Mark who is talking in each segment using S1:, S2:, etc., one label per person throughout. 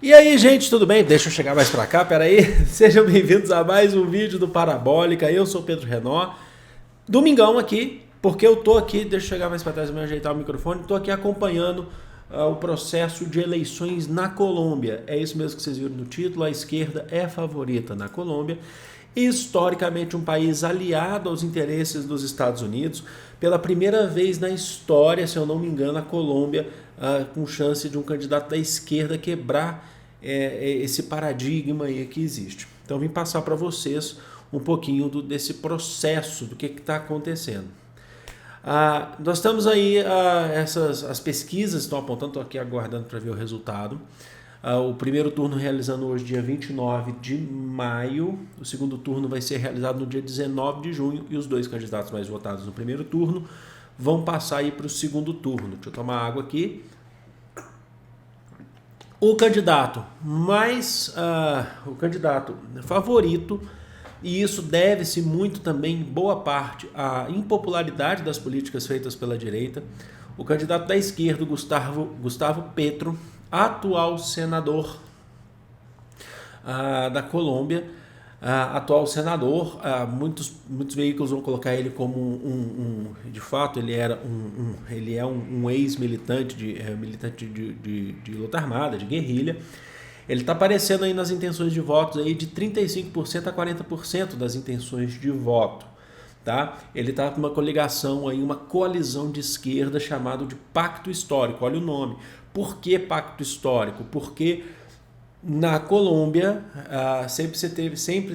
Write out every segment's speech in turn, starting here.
S1: E aí, gente, tudo bem? Deixa eu chegar mais pra cá, peraí. Sejam bem-vindos a mais um vídeo do Parabólica. Eu sou o Pedro Renó. Domingão aqui, porque eu tô aqui, deixa eu chegar mais pra trás pra me ajeitar o microfone, tô aqui acompanhando o processo de eleições na Colômbia. É isso mesmo que vocês viram no título, a esquerda é favorita na Colômbia. Historicamente um país aliado aos interesses dos Estados Unidos. Pela primeira vez na história, se eu não me engano, a Colômbia com chance de um candidato da esquerda quebrar esse paradigma aí que existe. Então vim passar para vocês um pouquinho desse processo, do que está acontecendo. Nós estamos aí, as pesquisas estão apontando, estou aqui aguardando para ver o resultado. O primeiro turno realizando hoje, dia 29 de maio. O segundo turno vai ser realizado no dia 19 de junho. E os dois candidatos mais votados no primeiro turno vão passar aí para o segundo turno. Deixa eu tomar água aqui. O candidato o candidato favorito, e isso deve-se muito também, boa parte, à impopularidade das políticas feitas pela direita. O candidato da esquerda, Gustavo Petro, atual senador da Colômbia, atual senador, muitos veículos vão colocar ele como de fato ele é um ex-militante de luta armada, de guerrilha. Ele está aparecendo aí nas intenções de votos aí de 35% a 40% das intenções de voto. Tá? Ele está com uma coligação aí, uma coalizão de esquerda chamado de Pacto Histórico. Olha o nome. Por que Pacto Histórico? Porque na Colômbia sempre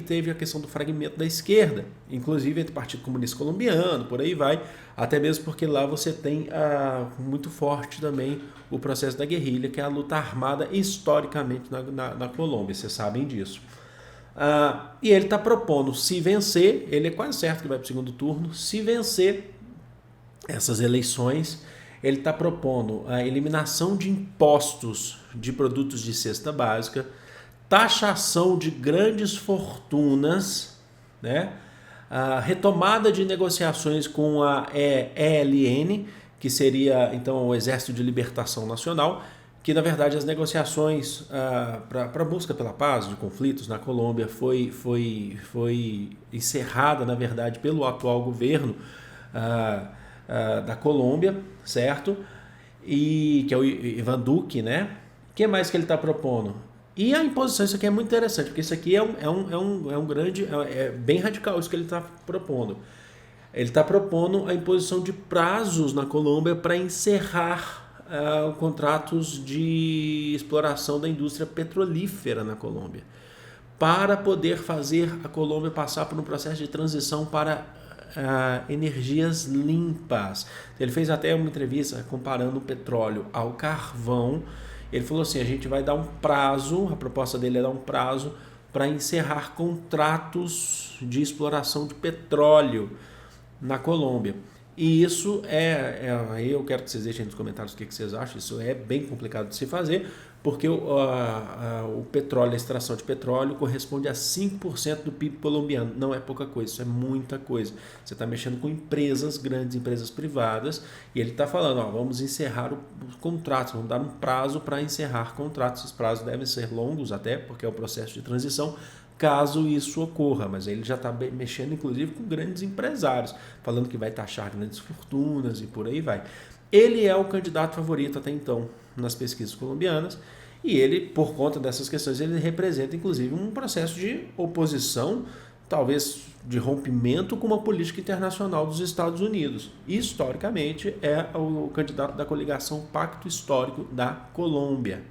S1: teve a questão do fragmento da esquerda, inclusive entre o Partido Comunista Colombiano, por aí vai, até mesmo porque lá você tem muito forte também o processo da guerrilha, que é a luta armada historicamente na Colômbia, vocês sabem disso. E ele está propondo, se vencer, ele é quase certo que vai para o segundo turno, se vencer essas eleições, ele está propondo a eliminação de impostos de produtos de cesta básica, taxação de grandes fortunas, né? A retomada de negociações com a ELN, que seria então o Exército de Libertação Nacional, que na verdade as negociações para a busca pela paz de conflitos na Colômbia foi encerrada na verdade pelo atual governo da Colômbia, certo? E que é o Ivan Duque, né? O que mais que ele está propondo? E a imposição, isso aqui é muito interessante, porque isso aqui é bem radical isso que ele está propondo. Ele está propondo a imposição de prazos na Colômbia para encerrar contratos de exploração da indústria petrolífera na Colômbia, para poder fazer a Colômbia passar por um processo de transição para energias limpas. Ele fez até uma entrevista comparando o petróleo ao carvão. Ele falou assim, a gente vai dar um prazo, a proposta dele é dar um prazo para encerrar contratos de exploração de petróleo na Colômbia. E isso aí eu quero que vocês deixem nos comentários o que vocês acham. Isso é bem complicado de se fazer, porque o petróleo, a extração de petróleo corresponde a 5% do PIB colombiano. Não é pouca coisa, isso é muita coisa. Você está mexendo com empresas, grandes empresas privadas, e ele está falando, vamos encerrar os contratos, vamos dar um prazo para encerrar contratos. Esses prazos devem ser longos até, porque é o processo de transição, caso isso ocorra, mas ele já está mexendo inclusive com grandes empresários, falando que vai taxar grandes fortunas e por aí vai. Ele é o candidato favorito até então nas pesquisas colombianas, e ele, por conta dessas questões, ele representa inclusive um processo de oposição, talvez de rompimento com uma política internacional dos Estados Unidos. Historicamente é o candidato da coligação Pacto Histórico da Colômbia.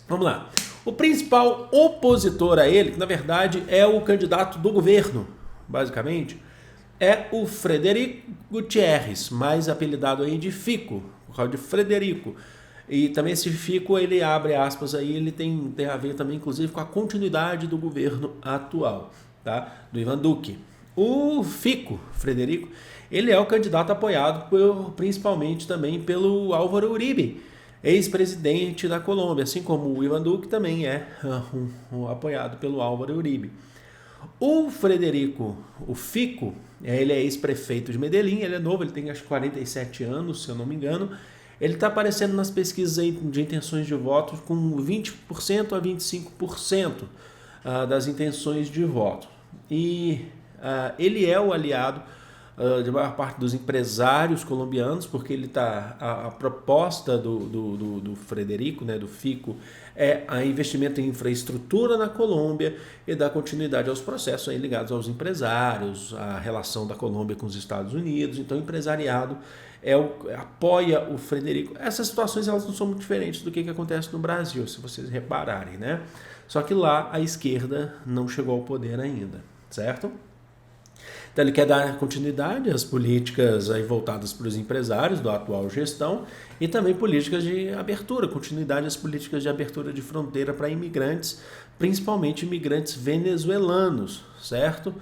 S1: Vamos lá. O principal opositor a ele, que na verdade é o candidato do governo, basicamente, é o Frederico Gutiérrez, mais apelidado aí de Fico, por causa de Frederico. E também esse Fico, ele abre aspas aí, ele tem a ver também inclusive com a continuidade do governo atual, tá? Do Ivan Duque. O Fico, Frederico, ele é o candidato apoiado principalmente também pelo Álvaro Uribe, ex-presidente da Colômbia, assim como o Ivan Duque também é apoiado pelo Álvaro Uribe. O Frederico, o Fico, ele é ex-prefeito de Medellín, ele é novo, ele tem acho 47 anos, se eu não me engano. ele está aparecendo nas pesquisas aí de intenções de voto com 20% a 25% das intenções de voto. E ele é o aliado de maior parte dos empresários colombianos, porque ele tá, a proposta do Frederico, né, do Fico, é a investimento em infraestrutura na Colômbia e dar continuidade aos processos aí ligados aos empresários, a relação da Colômbia com os Estados Unidos. Então, o empresariado apoia o Frederico. Essas situações elas não são muito diferentes do que acontece no Brasil, se vocês repararem, né? Só que lá a esquerda não chegou ao poder ainda, certo? Então ele quer dar continuidade às políticas aí voltadas para os empresários da atual gestão e também políticas de abertura, continuidade às políticas de abertura de fronteira para imigrantes, principalmente imigrantes venezuelanos, certo?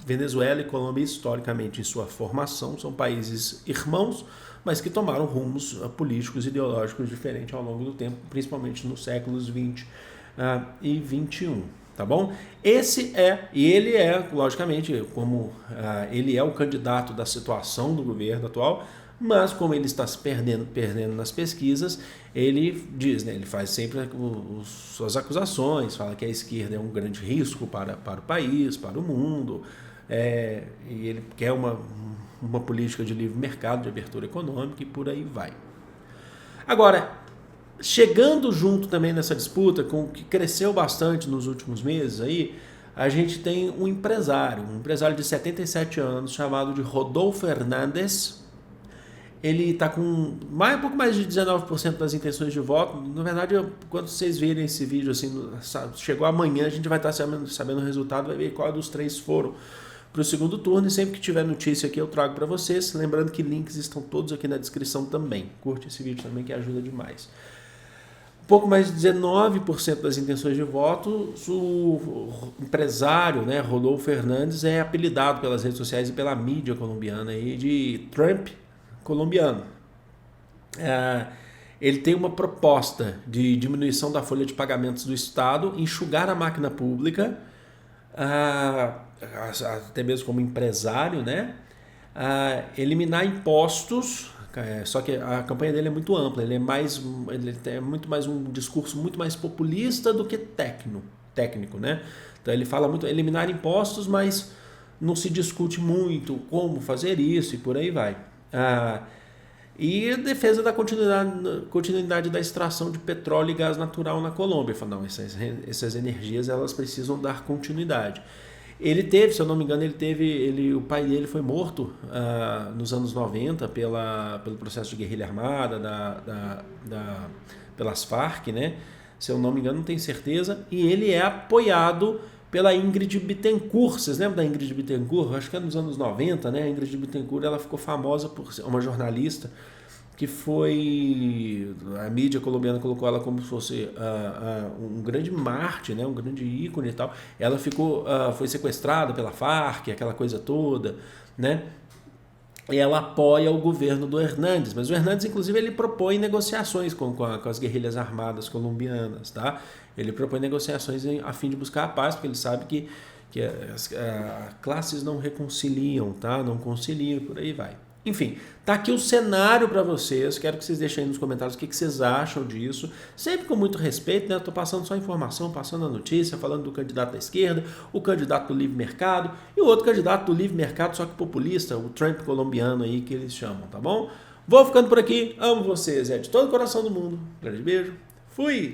S1: Venezuela e Colômbia historicamente em sua formação são países irmãos, mas que tomaram rumos políticos e ideológicos diferentes ao longo do tempo, principalmente nos séculos 20 e 21. Tá bom? Ele é, logicamente, como ele é o candidato da situação do governo atual, mas como ele está se perdendo nas pesquisas, ele diz, né, ele faz sempre suas acusações, fala que a esquerda é um grande risco para o país, para o mundo, e ele quer uma política de livre mercado, de abertura econômica e por aí vai. Agora, chegando junto também nessa disputa, com o que cresceu bastante nos últimos meses aí, a gente tem um empresário de 77 anos chamado de Rodolfo Hernández. Ele está com um pouco mais de 19% das intenções de voto. Na verdade, quando vocês virem esse vídeo, assim, chegou amanhã, a gente vai estar sabendo o resultado, vai ver qual dos três foram para o segundo turno. E sempre que tiver notícia aqui eu trago para vocês. Lembrando que links estão todos aqui na descrição também. Curte esse vídeo também que ajuda demais. Um pouco mais de 19% das intenções de voto, o empresário, né, Rodolfo Hernández, é apelidado pelas redes sociais e pela mídia colombiana aí de Trump colombiano. Ele tem uma proposta de diminuição da folha de pagamentos do Estado, enxugar a máquina pública, até mesmo como empresário, né, eliminar impostos. Só que a campanha dele é muito ampla, ele tem muito mais um discurso muito mais populista do que técnico, né? Então ele fala muito eliminar impostos, mas não se discute muito como fazer isso e por aí vai. E a defesa da continuidade da extração de petróleo e gás natural na Colômbia. Fala, não, essas energias elas precisam dar continuidade. Ele teve, se eu não me engano, o pai dele foi morto nos anos 90 pelo processo de guerrilha armada pelas Farc, né? Se eu não me engano, não tenho certeza. E ele é apoiado pela Ingrid Betancourt. Vocês lembram da Ingrid Betancourt? Acho que é nos anos 90, né? A Ingrid Betancourt ela ficou famosa por ser uma jornalista que a mídia colombiana colocou ela como se fosse um grande mártir, né, um grande ícone e tal. Ela foi sequestrada pela Farc, aquela coisa toda, né? E ela apoia o governo do Hernández, mas o Hernández, inclusive, ele propõe negociações com as guerrilhas armadas colombianas, tá? Ele propõe negociações a fim de buscar a paz, porque ele sabe que as classes não reconciliam, tá? Não conciliam e por aí vai. Enfim, tá aqui o cenário para vocês. Quero que vocês deixem aí nos comentários o que vocês acham disso. Sempre com muito respeito, né? Eu tô passando só informação, passando a notícia, falando do candidato da esquerda, o candidato do livre mercado e o outro candidato do livre mercado, só que populista, o Trump colombiano aí que eles chamam, tá bom? Vou ficando por aqui. Amo vocês, de todo o coração do mundo. Grande beijo. Fui!